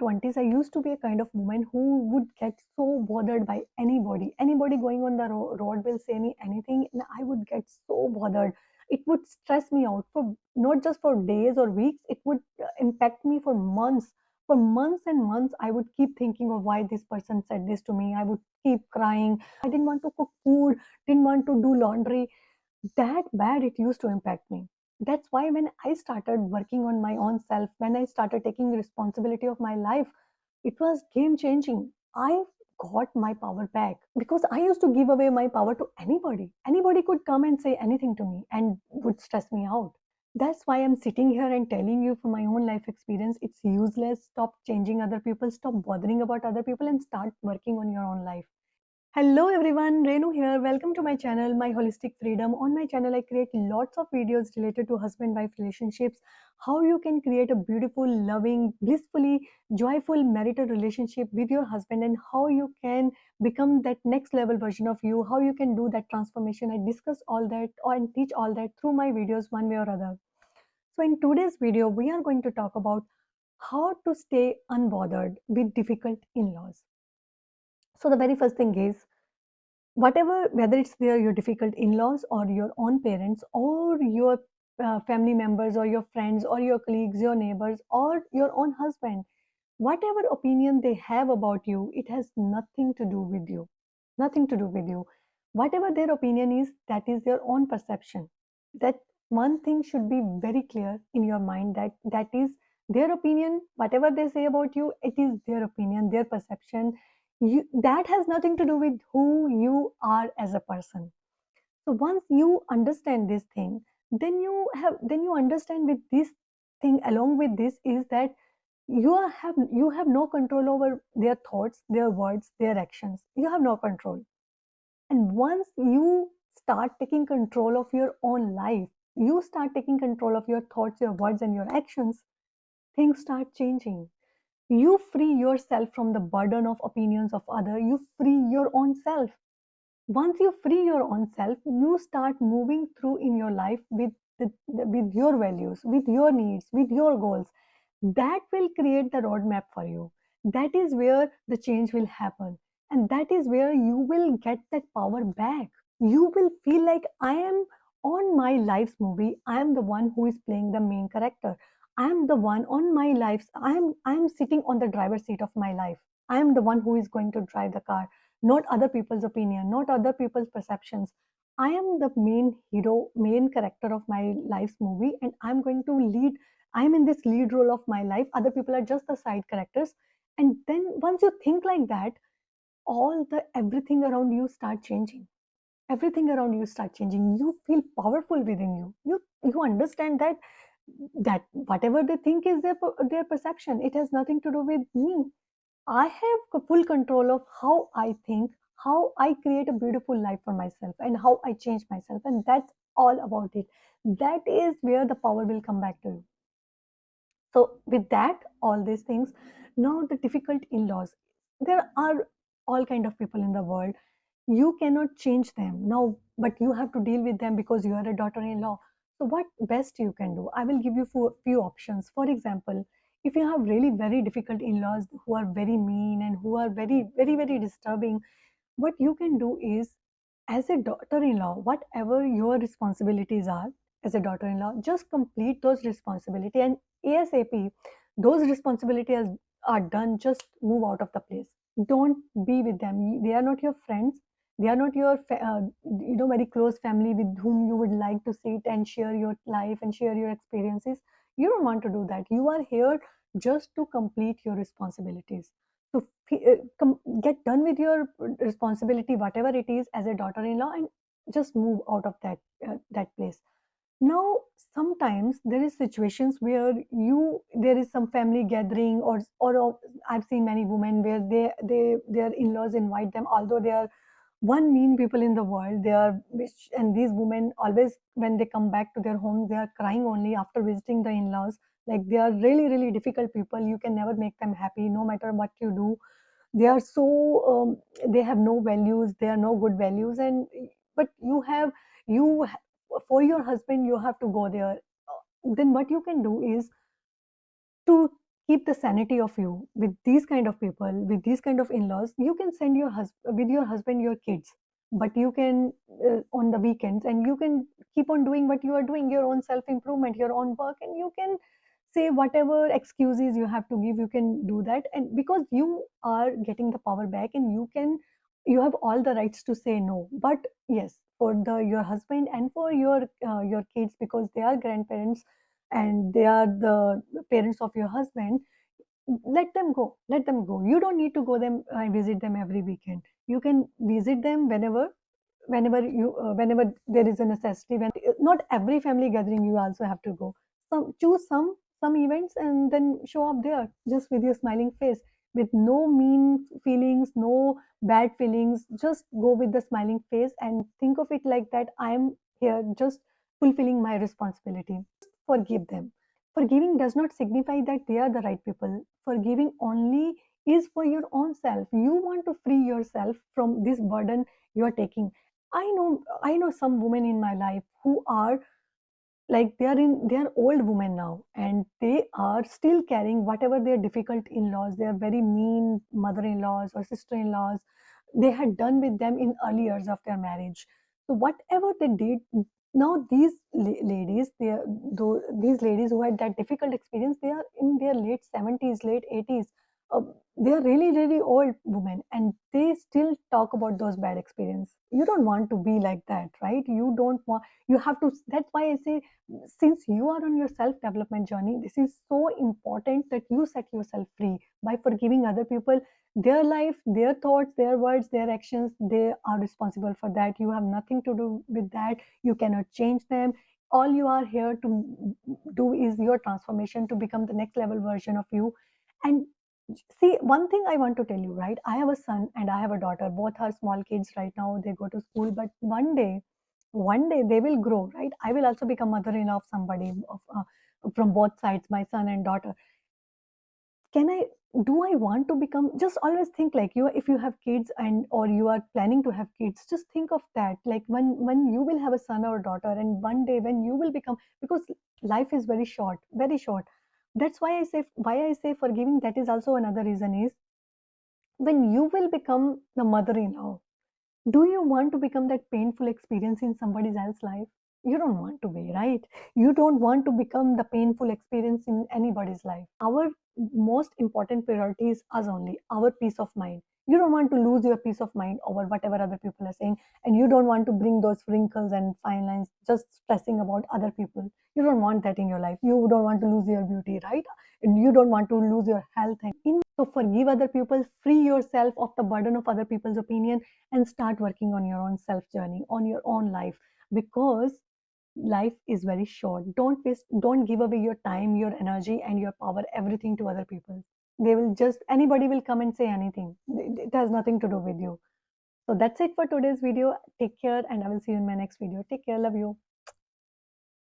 20s, I used to be a kind of woman who would get so bothered by anybody. Anybody going on the road will say me anything, and I would get so bothered. It would stress me out for not just for days or weeks, it would impact me for months. For months and months, I would keep thinking of why this person said this to me. I would keep crying. I didn't want to cook food, didn't want to do laundry. That bad it used to impact me. That's why when I started working on my own self, when I started taking responsibility of my life, it was game changing. I got my power back because I used to give away my power to anybody. Anybody could come and say anything to me and would stress me out. That's why I'm sitting here and telling you from my own life experience, it's useless. Stop changing other people, stop bothering about other people, and start working on your own life. Hello everyone, Renu here. Welcome to my channel, My Holistic Freedom. On my channel, I create lots of videos related to husband-wife relationships, how you can create a beautiful, loving, blissfully, joyful marital relationship with your husband, and how you can become that next level version of you, how you can do that transformation. I discuss all that and teach all that through my videos one way or other. So in today's video, we are going to talk about how to stay unbothered with difficult in-laws. So the very first thing is, whatever, whether it's your difficult in-laws or your own parents or your family members or your friends or your colleagues, your neighbors or your own husband, whatever opinion they have about you, it has nothing to do with you. Nothing to do with you. Whatever their opinion is, that is their own perception. That one thing should be very clear in your mind, that that is their opinion. Whatever they say about you, it is their opinion, their perception. That has nothing to do with who you are as a person. So once you understand this thing, then you understand with this thing, along with this, is that you have no control over their thoughts, their words, their actions. You have no control. And once you start taking control of your own life, you start taking control of your thoughts, your words, and your actions, things start changing. You free yourself from the burden of opinions of other. You free your own self. Once you free your own self, you start moving through in your life with your values, with your needs, with your goals. That will create the roadmap for you. That is where the change will happen, and that is where you will get that power back. You will feel like, I am on my life's movie. I am the one who is playing the main character. I am the one on my life's. I am sitting on the driver's seat of my life. I am the one who is going to drive the car, not other people's opinion, not other people's perceptions. I am the main hero, main character of my life's movie, and I'm going to lead. I'm in this lead role of my life. Other people are just the side characters. And then once you think like that, all the everything around you start changing. Everything around you start changing. You feel powerful within you. You understand that whatever they think is their perception. It has nothing to do with me. I have full control of how I think, how I create a beautiful life for myself, and how I change myself. And that's all about it. That is where the power will come back to you. So, with that, all these things, now the difficult in laws, there are all kind of people in the world. You cannot change them now, but you have to deal with them because you are a daughter-in-law. So what best you can do? I will give you few options. For example, if you have really very difficult in-laws who are very mean and who are very very very disturbing, what you can do is, as a daughter-in-law, whatever your responsibilities are as a daughter-in-law, just complete those responsibility, and ASAP those responsibilities are done, just move out of the place. Don't be with them. They are not your friends. They are not your very close family with whom you would like to sit and share your life and share your experiences. You don't want to do that. You are here just to complete your responsibilities. So get done with your responsibility, whatever it is, as a daughter-in-law, and just move out of that place. Now, sometimes there is situations where there is some family gathering, or I've seen many women where their in-laws invite them, although they are one mean people in the world. They are and these women always, when they come back to their home, they are crying only after visiting the in-laws. Like, they are really really difficult people. You can never make them happy, no matter what you do. They are so they have no values. They are no good values. And but you for your husband, you have to go there. Then what you can do is to keep the sanity of you with these kind of people, with these kind of in-laws. You can send your husband with your husband, your kids, but you can on the weekends, and you can keep on doing what you are doing, your own self improvement, your own work, and you can say whatever excuses you have to give, you can do that. And because you are getting the power back, and you have all the rights to say no. But yes, for the your husband and for your kids, because they are grandparents and they are the parents of your husband, let them go, let them go. You don't need to go them visit them every weekend. You can visit them whenever there is a necessity. When not every family gathering you also have to go. Choose some events and then show up there just with your smiling face, with no mean feelings, no bad feelings. Just go with the smiling face and think of it like that: I am here just fulfilling my responsibility. Forgive them. Forgiving does not signify that they are the right people. Forgiving only is for your own self. You want to free yourself from this burden you are taking. I know some women in my life who are like, they are old women now, and they are still carrying whatever their difficult in-laws, their very mean mother-in-laws or sister-in-laws, they had done with them in early years of their marriage. So whatever they did, now these ladies, these ladies who had that difficult experience, they are in their late 70s, late 80s. uh, they are really really old women, and they still talk about those bad experience. You don't want to be like that, right? You don't want, you have to. That's why I say, since you are on your self development journey, this is so important that you set yourself free by forgiving other people. Their life, their thoughts, their words, their actions, they are responsible for that. You have nothing to do with that. You cannot change them. All you are here to do is your transformation to become the next level version of you. And see, one thing I want to tell you, right? I have a son and I have a daughter. Both are small kids right now. They go to school, but one day they will grow, right? I will also become mother-in-law of somebody from both sides, my son and daughter. Can I? Do I want to become? Just always think like you. If you have kids and or you are planning to have kids, just think of that. Like when you will have a son or daughter, and one day when you will become, because life is very short, very short. That's why I say forgiving. That is also another reason is, when you will become the mother-in-law, do you want to become that painful experience in somebody else's life? You don't want to be, right? You don't want to become the painful experience in anybody's life. Our most important priority is us only, our peace of mind. You don't want to lose your peace of mind over whatever other people are saying, and you don't want to bring those wrinkles and fine lines just stressing about other people. You don't want that in your life. You don't want to lose your beauty, right? And you don't want to lose your health. So forgive other people, free yourself of the burden of other people's opinion, and start working on your own self journey, on your own life, because life is very short. Don't give away your time, your energy, and your power, everything to other people. They will just, anybody will come and say anything. It has nothing to do with you. So that's it for today's video. Take care, and I will see you in my next video. Take care. Love you.